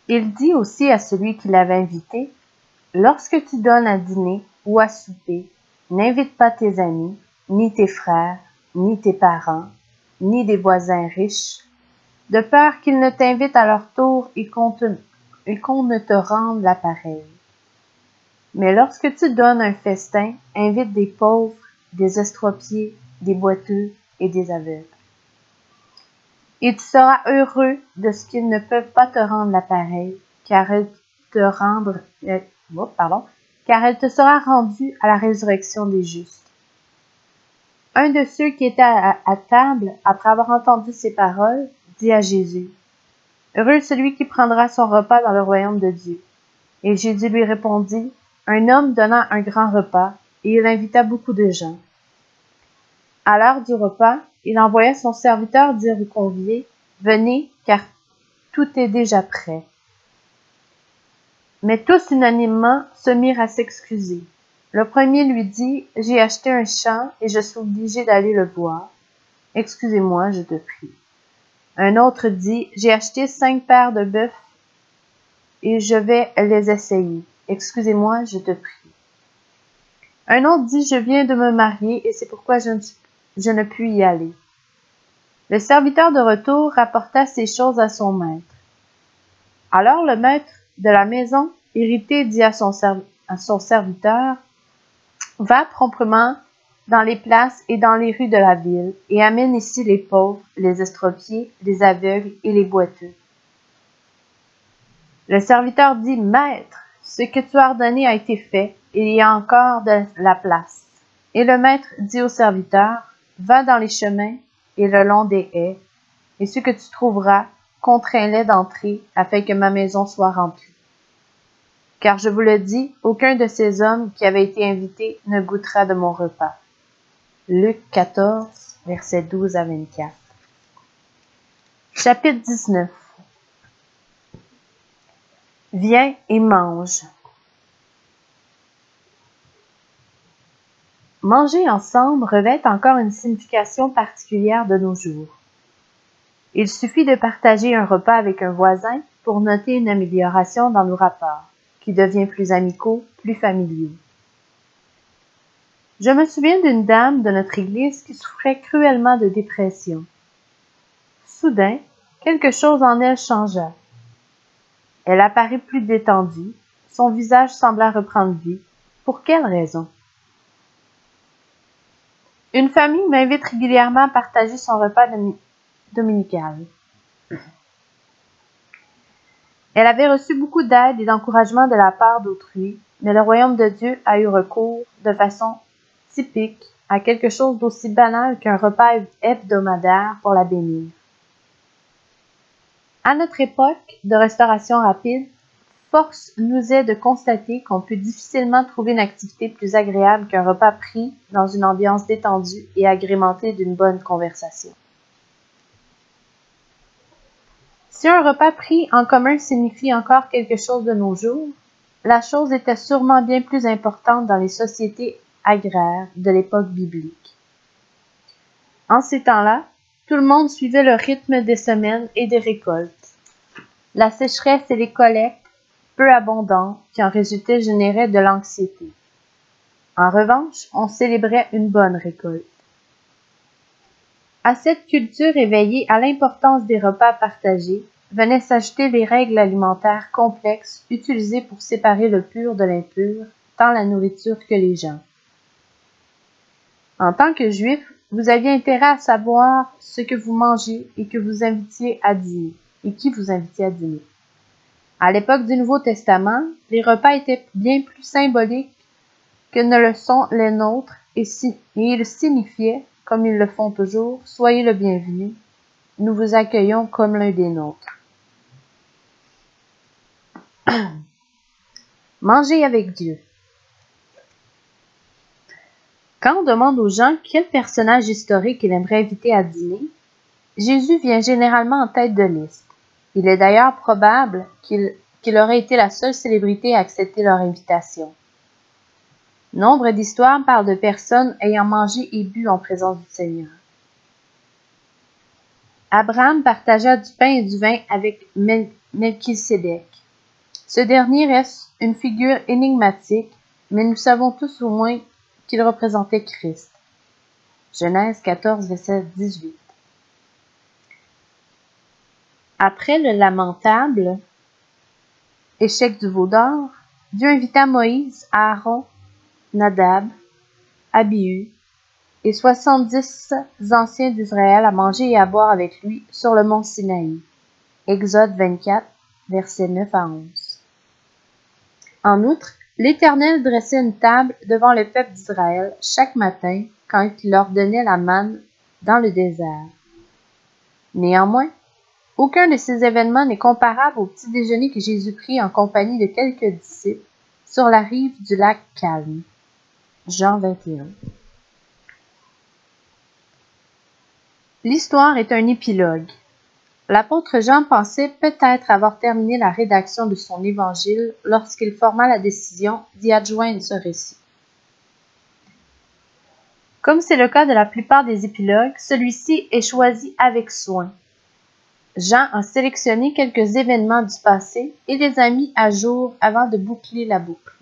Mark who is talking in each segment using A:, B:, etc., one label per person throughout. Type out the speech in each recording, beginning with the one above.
A: Il dit aussi à celui qui l'avait invité, « Lorsque tu donnes à dîner ou à souper, n'invite pas tes amis, ni tes frères, ni tes parents, ni des voisins riches, de peur qu'ils ne t'invitent à leur tour et qu'on ne te rende l'appareil. Mais lorsque tu donnes un festin, invite des pauvres, des estropiés, des boiteux et des aveugles. Et tu seras heureux de ce qu'ils ne peuvent pas te rendre l'appareil, car elle te sera rendue à la résurrection des justes. » Un de ceux qui étaient à table, après avoir entendu ces paroles, dit à Jésus, « Heureux celui qui prendra son repas dans le royaume de Dieu. » Et Jésus lui répondit, « Un homme donna un grand repas, et il invita beaucoup de gens. À l'heure du repas, il envoya son serviteur dire aux conviés, « Venez, car tout est déjà prêt. » Mais tous unanimement se mirent à s'excuser. Le premier lui dit, « J'ai acheté un champ et je suis obligé d'aller le voir. Excusez-moi, je te prie. » Un autre dit, « J'ai acheté 5 paires de bœufs et je vais les essayer. Excusez-moi, je te prie. » Un autre dit, « Je viens de me marier et c'est pourquoi je ne puis y aller. » Le serviteur de retour rapporta ces choses à son maître. Alors le maître de la maison, irrité, dit à son serviteur, « Va promptement dans les places et dans les rues de la ville, et amène ici les pauvres, les estropiés, les aveugles et les boiteux. » Le serviteur dit, « Maître, ce que tu as ordonné a été fait, et il y a encore de la place. » Et le maître dit au serviteur, « Va dans les chemins et le long des haies, et ce que tu trouveras, contrains-les d'entrer, afin que ma maison soit remplie. Car je vous le dis, aucun de ces hommes qui avaient été invités ne goûtera de mon repas. » Luc 14, versets 12 à 24. Chapitre 19. Viens et mange. Manger ensemble revêt encore une signification particulière de nos jours. Il suffit de partager un repas avec un voisin pour noter une amélioration dans nos rapports, qui devient plus amicaux, plus familiaux. Je me souviens d'une dame de notre église qui souffrait cruellement de dépression. Soudain, quelque chose en elle changea. Elle apparut plus détendue, son visage sembla reprendre vie. Pour quelle raison? Une famille m'invite régulièrement à partager son repas dominical. Elle avait reçu beaucoup d'aide et d'encouragement de la part d'autrui, mais le royaume de Dieu a eu recours, de façon typique, à quelque chose d'aussi banal qu'un repas hebdomadaire pour la bénir. À notre époque de restauration rapide, force nous est de constater qu'on peut difficilement trouver une activité plus agréable qu'un repas pris dans une ambiance détendue et agrémentée d'une bonne conversation. Si un repas pris en commun signifie encore quelque chose de nos jours, la chose était sûrement bien plus importante dans les sociétés agraires de l'époque biblique. En ces temps-là, tout le monde suivait le rythme des semaines et des récoltes. La sécheresse et les collectes, peu abondantes, qui en résultaient généraient de l'anxiété. En revanche, on célébrait une bonne récolte. À cette culture éveillée à l'importance des repas partagés, venaient s'ajouter les règles alimentaires complexes utilisées pour séparer le pur de l'impur, tant la nourriture que les gens. En tant que juif, vous aviez intérêt à savoir ce que vous mangez et que vous invitiez à dîner, et qui vous invitiez à dîner. À l'époque du Nouveau Testament, les repas étaient bien plus symboliques que ne le sont les nôtres et ils signifiaient, comme ils le font toujours, « Soyez le bienvenu, nous vous accueillons comme l'un des nôtres. » Manger avec Dieu. Quand on demande aux gens quel personnage historique il aimerait inviter à dîner, Jésus vient généralement en tête de liste. Il est d'ailleurs probable qu'il aurait été la seule célébrité à accepter leur invitation. Nombre d'histoires parlent de personnes ayant mangé et bu en présence du Seigneur. Abraham partagea du pain et du vin avec Melchisédek. Ce dernier reste une figure énigmatique, mais nous savons tous au moins qu'il représentait Christ. Genèse 14, verset 18. Après le lamentable échec du veau d'or, Dieu invita Moïse, Aaron, Nadab, Abihu et 70 anciens d'Israël à manger et à boire avec lui sur le mont Sinaï. Exode 24, versets 9 à 11. En outre, l'Éternel dressait une table devant le peuple d'Israël chaque matin quand il leur donnait la manne dans le désert. Néanmoins, aucun de ces événements n'est comparable au petit déjeuner que Jésus prit en compagnie de quelques disciples sur la rive du lac calme. Jean 21. L'histoire est un épilogue. L'apôtre Jean pensait peut-être avoir terminé la rédaction de son évangile lorsqu'il forma la décision d'y adjoindre ce récit. Comme c'est le cas de la plupart des épilogues, celui-ci est choisi avec soin. Jean a sélectionné quelques événements du passé et les a mis à jour avant de boucler la boucle.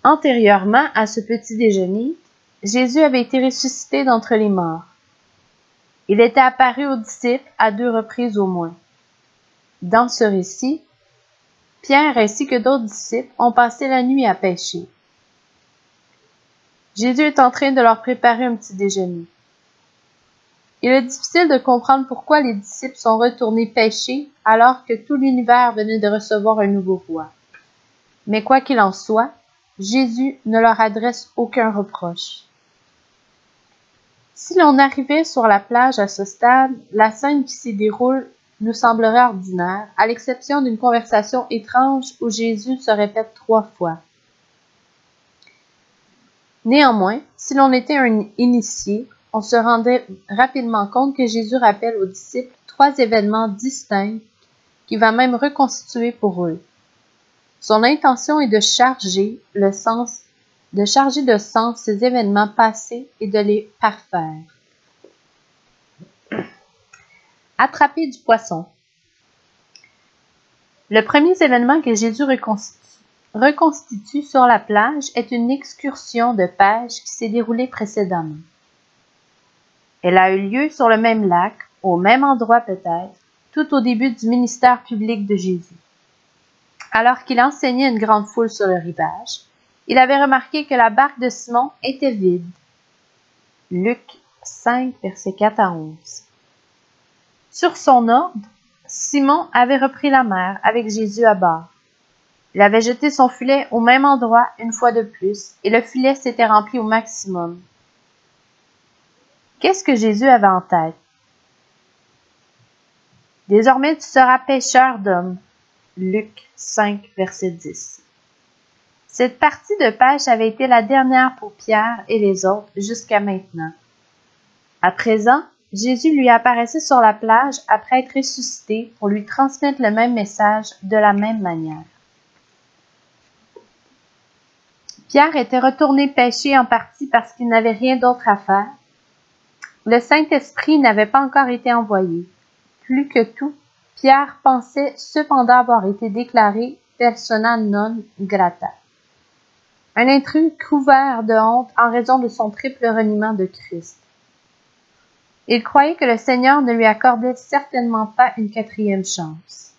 A: Antérieurement à ce petit déjeuner, Jésus avait été ressuscité d'entre les morts. Il était apparu aux disciples à 2 reprises au moins. Dans ce récit, Pierre ainsi que d'autres disciples ont passé la nuit à pêcher. Jésus est en train de leur préparer un petit déjeuner. Il est difficile de comprendre pourquoi les disciples sont retournés pêcher alors que tout l'univers venait de recevoir un nouveau roi. Mais quoi qu'il en soit, Jésus ne leur adresse aucun reproche. Si l'on arrivait sur la plage à ce stade, la scène qui s'y déroule nous semblerait ordinaire, à l'exception d'une conversation étrange où Jésus se répète 3 fois. Néanmoins, si l'on était un initié, on se rendait rapidement compte que Jésus rappelle aux disciples 3 événements distincts qu'il va même reconstituer pour eux. Son intention est de charger de sens ces événements passés et de les parfaire. Attraper du poisson. Le premier événement que Jésus reconstitue sur la plage est une excursion de pêche qui s'est déroulée précédemment. Elle a eu lieu sur le même lac, au même endroit peut-être, tout au début du ministère public de Jésus. Alors qu'il enseignait une grande foule sur le rivage, il avait remarqué que la barque de Simon était vide. Luc 5, versets 4 à 11. Sur son ordre, Simon avait repris la mer avec Jésus à bord. Il avait jeté son filet au même endroit une fois de plus, et le filet s'était rempli au maximum. Qu'est-ce que Jésus avait en tête? Désormais tu seras pêcheur d'hommes. Luc 5, verset 10. Cette partie de pêche avait été la dernière pour Pierre et les autres jusqu'à maintenant. À présent, Jésus lui apparaissait sur la plage après être ressuscité pour lui transmettre le même message de la même manière. Pierre était retourné pêcher en partie parce qu'il n'avait rien d'autre à faire. Le Saint-Esprit n'avait pas encore été envoyé. Plus que tout, Pierre pensait cependant avoir été déclaré persona non grata. Un intrus couvert de honte en raison de son triple reniement de Christ. Il croyait que le Seigneur ne lui accordait certainement pas une 4e chance.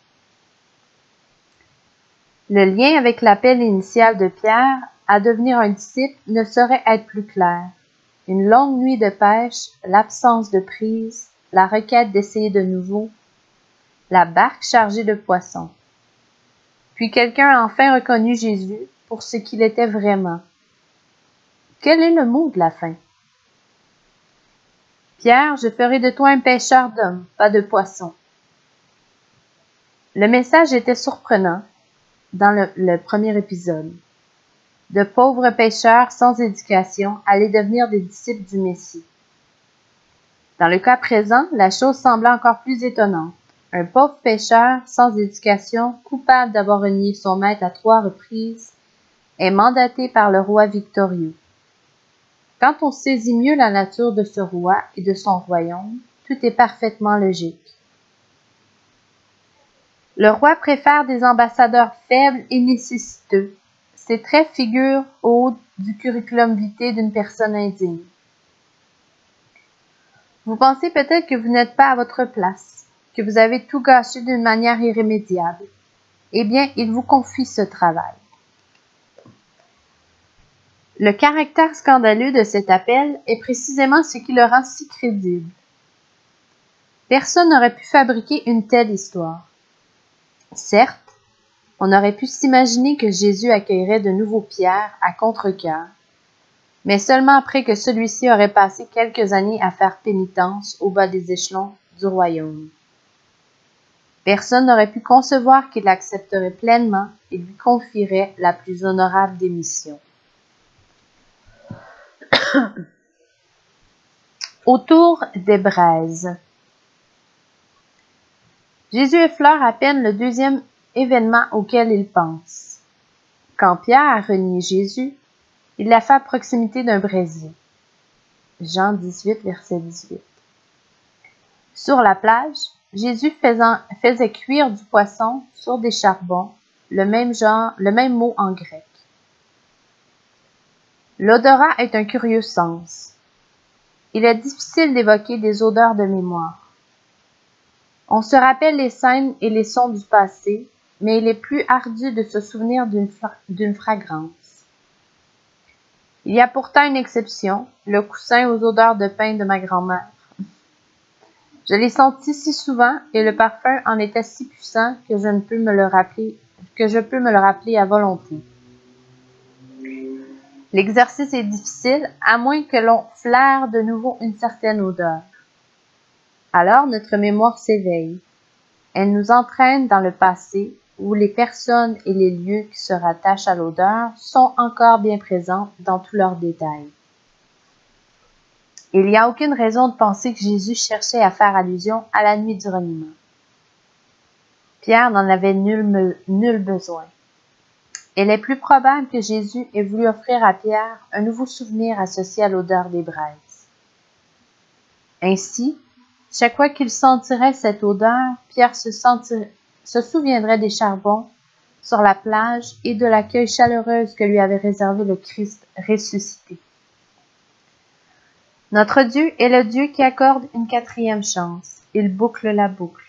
A: Le lien avec l'appel initial de Pierre à devenir un disciple ne saurait être plus clair. Une longue nuit de pêche, l'absence de prise, la requête d'essayer de nouveau, la barque chargée de poissons. Puis quelqu'un a enfin reconnu Jésus pour ce qu'il était vraiment. Quel est le mot de la fin? Pierre, je ferai de toi un pêcheur d'hommes, pas de poissons. Le message était surprenant dans le premier épisode. De pauvres pêcheurs sans éducation allaient devenir des disciples du Messie. Dans le cas présent, la chose semblait encore plus étonnante. Un pauvre pêcheur sans éducation, coupable d'avoir renié son maître à 3 reprises, est mandaté par le roi victorieux. Quand on saisit mieux la nature de ce roi et de son royaume, Tout est parfaitement logique. Le roi préfère des ambassadeurs faibles et nécessiteux. Ces traits figurent au haut du curriculum vitae d'une personne indigne. Vous pensez peut-être que vous n'êtes pas à votre place, que vous avez tout gâché d'une manière irrémédiable. Eh bien, il vous confie ce travail. Le caractère scandaleux de cet appel est précisément ce qui le rend si crédible. Personne n'aurait pu fabriquer une telle histoire. Certes, on aurait pu s'imaginer que Jésus accueillerait de nouveau Pierre à contre-cœur, mais seulement après que celui-ci aurait passé quelques années à faire pénitence au bas des échelons du royaume. Personne n'aurait pu concevoir qu'il accepterait pleinement et lui confierait la plus honorable des missions. Autour des braises. Jésus effleure à peine le deuxième événement auquel il pense. Quand Pierre a renié Jésus, il l'a fait à proximité d'un brasier. Jean 18, verset 18. Sur la plage, Jésus faisait cuire du poisson sur des charbons, le même mot en grec. L'odorat est un curieux sens. Il est difficile d'évoquer des odeurs de mémoire. On se rappelle les scènes et les sons du passé, mais il est plus ardu de se souvenir d'une fragrance. Il y a pourtant une exception, le coussin aux odeurs de pain de ma grand-mère. Je l'ai senti si souvent et le parfum en était si puissant que je peux me le rappeler à volonté. L'exercice est difficile, à moins que l'on flaire de nouveau une certaine odeur. Alors notre mémoire s'éveille. Elle nous entraîne dans le passé, où les personnes et les lieux qui se rattachent à l'odeur sont encore bien présents dans tous leurs détails. Il n'y a aucune raison de penser que Jésus cherchait à faire allusion à la nuit du reniement. Pierre n'en avait nul besoin. Il est plus probable que Jésus ait voulu offrir à Pierre un nouveau souvenir associé à l'odeur des braises. Ainsi, chaque fois qu'il sentirait cette odeur, Pierre se souviendrait des charbons sur la plage et de l'accueil chaleureux que lui avait réservé le Christ ressuscité. Notre Dieu est le Dieu qui accorde une quatrième chance. Il boucle la boucle.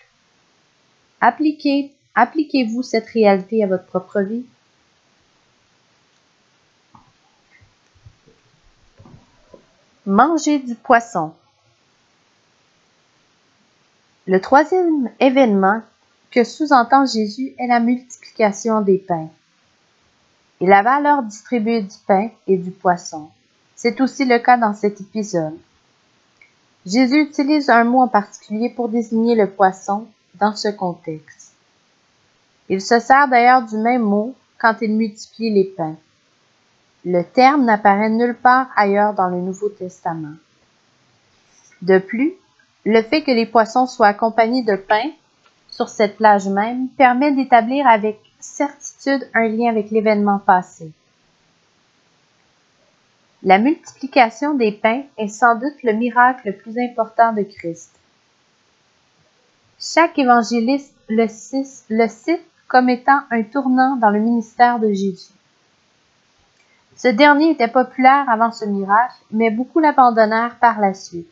A: Appliquez-vous cette réalité à votre propre vie? Manger du poisson. Le troisième événement que sous-entend Jésus est la multiplication des pains. Il avait alors distribué du pain et du poisson. C'est aussi le cas dans cet épisode. Jésus utilise un mot en particulier pour désigner le poisson dans ce contexte. Il se sert d'ailleurs du même mot quand il multiplie les pains. Le terme n'apparaît nulle part ailleurs dans le Nouveau Testament. De plus, le fait que les poissons soient accompagnés de pain sur cette plage même permet d'établir avec certitude un lien avec l'événement passé. La multiplication des pains est sans doute le miracle le plus important de Christ. Chaque évangéliste le cite comme étant un tournant dans le ministère de Jésus. Ce dernier était populaire avant ce miracle, mais beaucoup l'abandonnèrent par la suite.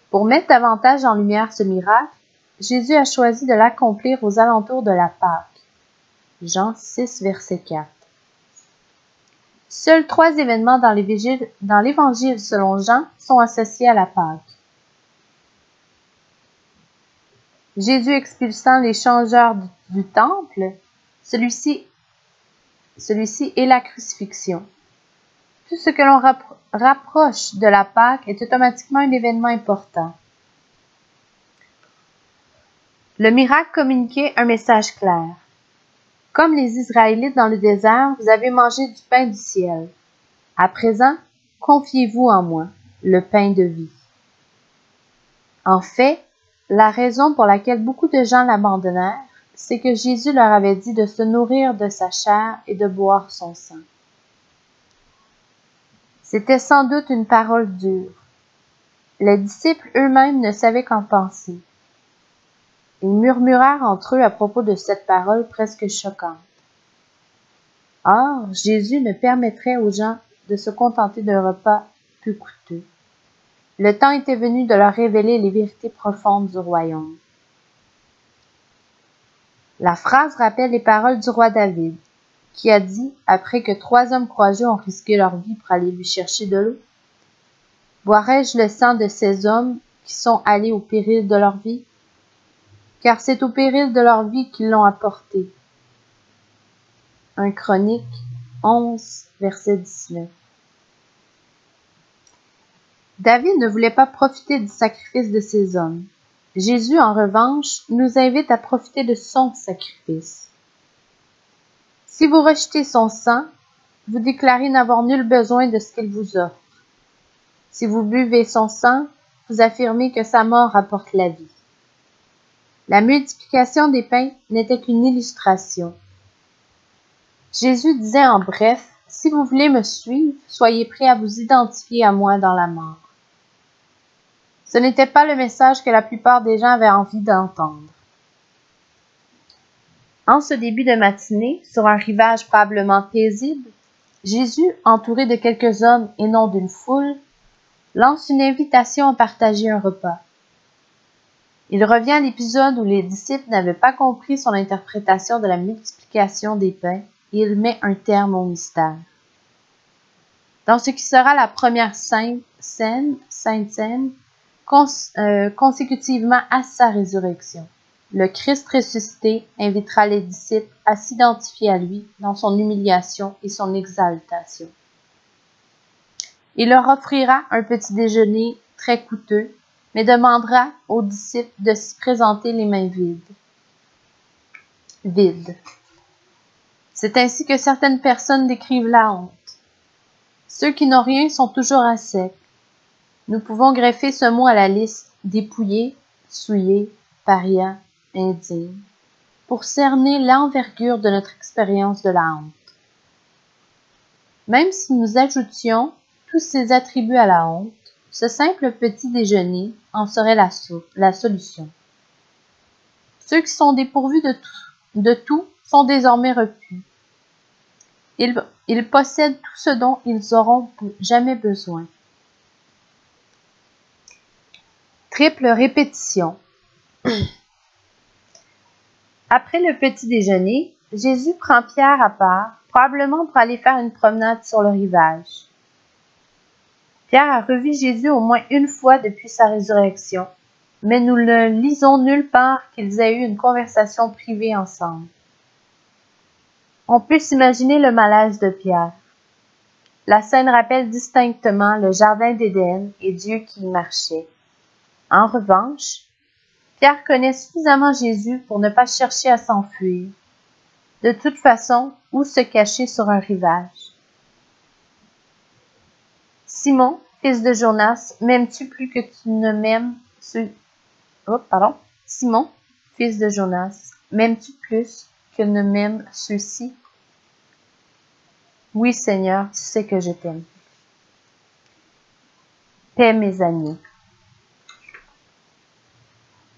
A: Pour mettre davantage en lumière ce miracle, Jésus a choisi de l'accomplir aux alentours de la Pâque. Jean 6, verset 4. Seuls 3 événements dans l'Évangile selon Jean sont associés à la Pâque. Jésus expulsant les changeurs du temple, celui-ci est la crucifixion. Tout ce que l'on rapproche de la Pâque est automatiquement un événement important. Le miracle communiquait un message clair. Comme les Israélites dans le désert, vous avez mangé du pain du ciel. À présent, confiez-vous en moi, le pain de vie. En fait, la raison pour laquelle beaucoup de gens l'abandonnèrent, c'est que Jésus leur avait dit de se nourrir de sa chair et de boire son sang. C'était sans doute une parole dure. Les disciples eux-mêmes ne savaient qu'en penser. Ils murmurèrent entre eux à propos de cette parole presque choquante. Or, Jésus ne permettrait aux gens de se contenter d'un repas peu coûteux. Le temps était venu de leur révéler les vérités profondes du royaume. La phrase rappelle les paroles du roi David, qui a dit, après que 3 hommes courageux ont risqué leur vie pour aller lui chercher de l'eau, « Boirai-je le sang de ces hommes qui sont allés au péril de leur vie? Car c'est au péril de leur vie qu'ils l'ont apporté. » 1 Chroniques 11, verset 19. David ne voulait pas profiter du sacrifice de ces hommes. Jésus, en revanche, nous invite à profiter de son sacrifice. Si vous rejetez son sang, vous déclarez n'avoir nul besoin de ce qu'il vous offre. Si vous buvez son sang, vous affirmez que sa mort apporte la vie. La multiplication des pains n'était qu'une illustration. Jésus disait en bref, « Si vous voulez me suivre, soyez prêts à vous identifier à moi dans la mort. » Ce n'était pas le message que la plupart des gens avaient envie d'entendre. En ce début de matinée, sur un rivage probablement paisible, Jésus, entouré de quelques hommes et non d'une foule, lance une invitation à partager un repas. Il revient à l'épisode où les disciples n'avaient pas compris son interprétation de la multiplication des pains et il met un terme au mystère. Dans ce qui sera la première sainte scène, consécutivement à sa résurrection, le Christ ressuscité invitera les disciples à s'identifier à lui dans son humiliation et son exaltation. Il leur offrira un petit déjeuner très coûteux, mais demandera aux disciples de s'y présenter les mains vides. C'est ainsi que certaines personnes décrivent la honte. Ceux qui n'ont rien sont toujours à sec. Nous pouvons greffer ce mot à la liste dépouillé, souillé, paria, indigne, pour cerner l'envergure de notre expérience de la honte. Même si nous ajoutions tous ces attributs à la honte, ce simple petit déjeuner en serait la solution. Ceux qui sont dépourvus de tout sont désormais repus. Ils possèdent tout ce dont ils auront jamais besoin. Triple répétition. Après le petit déjeuner, Jésus prend Pierre à part, probablement pour aller faire une promenade sur le rivage. Pierre a revu Jésus au moins une fois depuis sa résurrection, mais nous ne lisons nulle part qu'ils aient eu une conversation privée ensemble. On peut s'imaginer le malaise de Pierre. La scène rappelle distinctement le jardin d'Éden et Dieu qui y marchait. En revanche, Pierre connaît suffisamment Jésus pour ne pas chercher à s'enfuir. De toute façon, où se cacher sur un rivage? Simon, fils de Jonas, m'aimes-tu plus que tu ne m'aimes Simon, fils de Jonas, m'aimes-tu plus que ne m'aiment ceux-ci? Oui, Seigneur, tu sais que je t'aime. Paix, mes amis.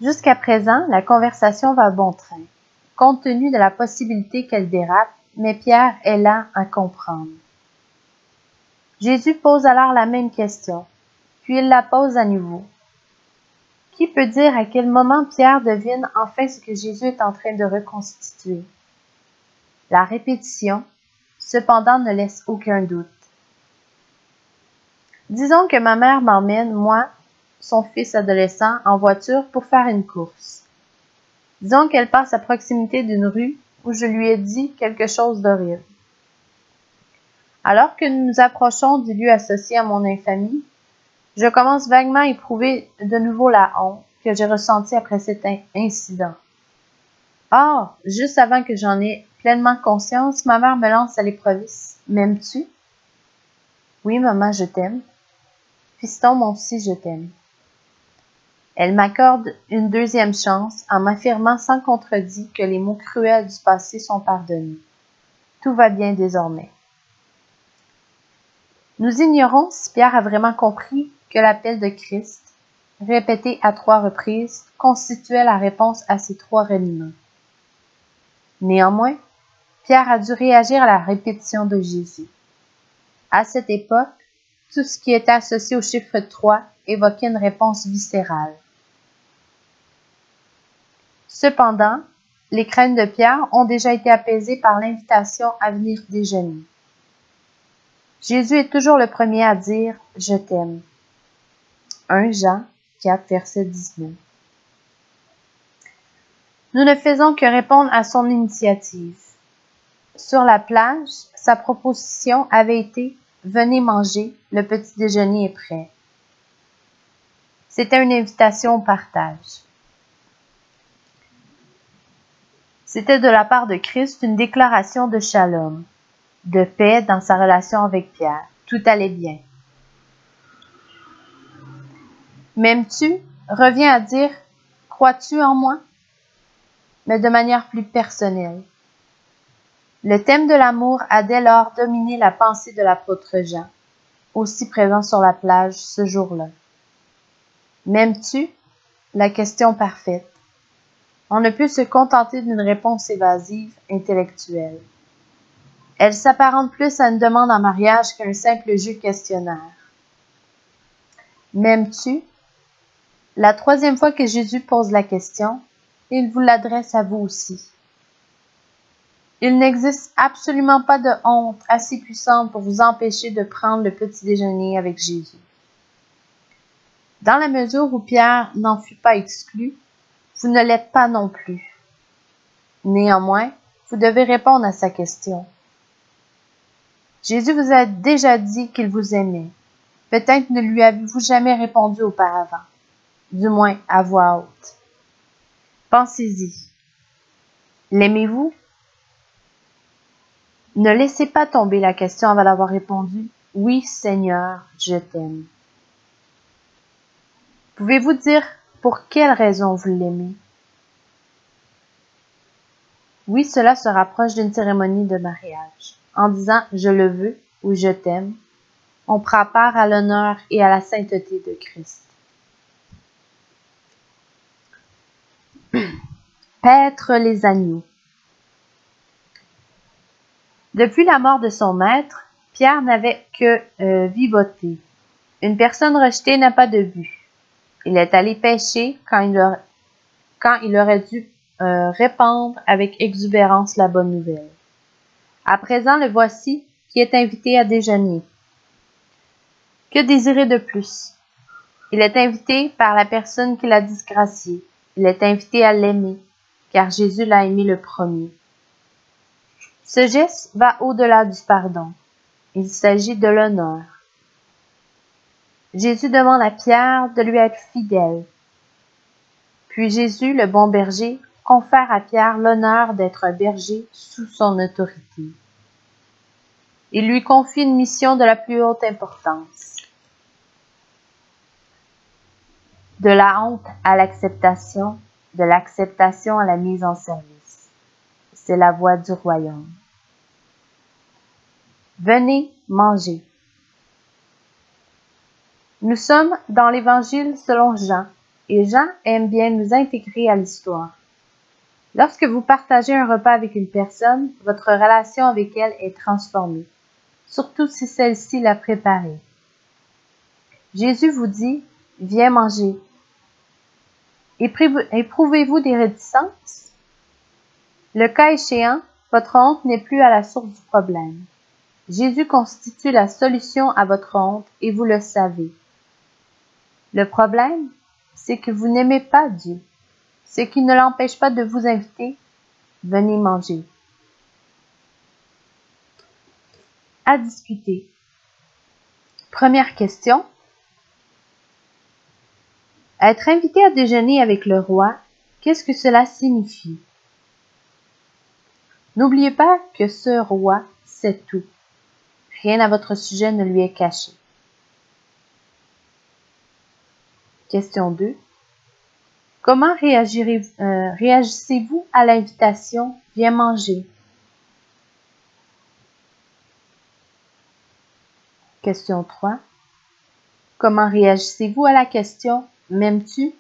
A: Jusqu'à présent, la conversation va à bon train, compte tenu de la possibilité qu'elle dérape, mais Pierre est là à comprendre. Jésus pose alors la même question, puis il la pose à nouveau. Qui peut dire à quel moment Pierre devine enfin ce que Jésus est en train de reconstituer? La répétition, cependant, ne laisse aucun doute. Disons que ma mère m'emmène, moi, son fils adolescent, en voiture pour faire une course. Disons qu'elle passe à proximité d'une rue où je lui ai dit quelque chose d'horrible. Alors que nous nous approchons du lieu associé à mon infamie, je commence vaguement à éprouver de nouveau la honte que j'ai ressentie après cet incident. Or, juste avant que j'en ai pleinement conscience, ma mère me lance à l'épreuve. M'aimes-tu? Oui, maman, je t'aime. Fiston, moi aussi, je t'aime. Elle m'accorde une deuxième chance en m'affirmant sans contredit que les mots cruels du passé sont pardonnés. Tout va bien désormais. Nous ignorons si Pierre a vraiment compris que l'appel de Christ, répété à 3 reprises, constituait la réponse à ces 3 reniements. Néanmoins, Pierre a dû réagir à la répétition de Jésus. À cette époque, tout ce qui était associé au chiffre 3 évoquait une réponse viscérale. Cependant, les craintes de Pierre ont déjà été apaisées par l'invitation à venir déjeuner. Jésus est toujours le premier à dire « Je t'aime ». 1 Jean 4, verset 19. Nous ne faisons que répondre à son initiative. Sur la plage, sa proposition avait été « Venez manger, le petit déjeuner est prêt ». C'était une invitation au partage. C'était de la part de Christ une déclaration de shalom, de paix dans sa relation avec Pierre. Tout allait bien. M'aimes-tu? Revient à dire « Crois-tu en moi? » mais de manière plus personnelle. Le thème de l'amour a dès lors dominé la pensée de l'apôtre Jean, aussi présent sur la plage ce jour-là. M'aimes-tu? La question parfaite. On ne peut se contenter d'une réponse évasive, intellectuelle. Elle s'apparente plus à une demande en mariage qu'un simple jeu questionnaire. M'aimes-tu? La 3e fois que Jésus pose la question, il vous l'adresse à vous aussi. Il n'existe absolument pas de honte assez puissante pour vous empêcher de prendre le petit déjeuner avec Jésus. Dans la mesure où Pierre n'en fut pas exclu, vous ne l'êtes pas non plus. Néanmoins, vous devez répondre à sa question. Jésus vous a déjà dit qu'il vous aimait. Peut-être ne lui avez-vous jamais répondu auparavant, du moins à voix haute. Pensez-y. L'aimez-vous? Ne laissez pas tomber la question avant d'avoir répondu « Oui, Seigneur, je t'aime ». Pouvez-vous dire pour quelle raison vous l'aimez? Oui, cela se rapproche d'une cérémonie de mariage. En disant « Je le veux » ou « Je t'aime », on prend part à l'honneur et à la sainteté de Christ. Paître les agneaux. Depuis la mort de son maître, Pierre n'avait que vivoté. Une personne rejetée n'a pas de but. Il est allé pêcher quand il aurait dû répandre avec exubérance la bonne nouvelle. À présent, le voici qui est invité à déjeuner. Que désirer de plus? Il est invité par la personne qui l'a disgracié. Il est invité à l'aimer, car Jésus l'a aimé le premier. Ce geste va au-delà du pardon. Il s'agit de l'honneur. Jésus demande à Pierre de lui être fidèle. Puis Jésus, le bon berger, confère à Pierre l'honneur d'être un berger sous son autorité. Il lui confie une mission de la plus haute importance. De la honte à l'acceptation, de l'acceptation à la mise en service. C'est la voie du royaume. Venez manger. Nous sommes dans l'Évangile selon Jean, et Jean aime bien nous intégrer à l'histoire. Lorsque vous partagez un repas avec une personne, votre relation avec elle est transformée, surtout si celle-ci l'a préparée. Jésus vous dit « Viens manger ». Éprouvez-vous des réticences? Le cas échéant, votre honte n'est plus à la source du problème. Jésus constitue la solution à votre honte et vous le savez. Le problème, c'est que vous n'aimez pas Dieu, ce qui ne l'empêche pas de vous inviter. Venez manger. À discuter. Première question. Être invité à déjeuner avec le roi, qu'est-ce que cela signifie? N'oubliez pas que ce roi sait tout. Rien à votre sujet ne lui est caché. Question 2. Comment réagissez-vous à l'invitation « Viens manger » ? Question 3. Comment réagissez-vous à la question M'aimes-tu?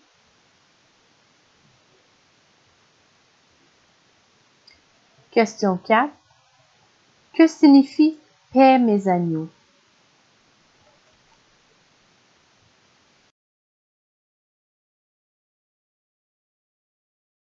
A: Question 4. Que signifie paix mes agneaux?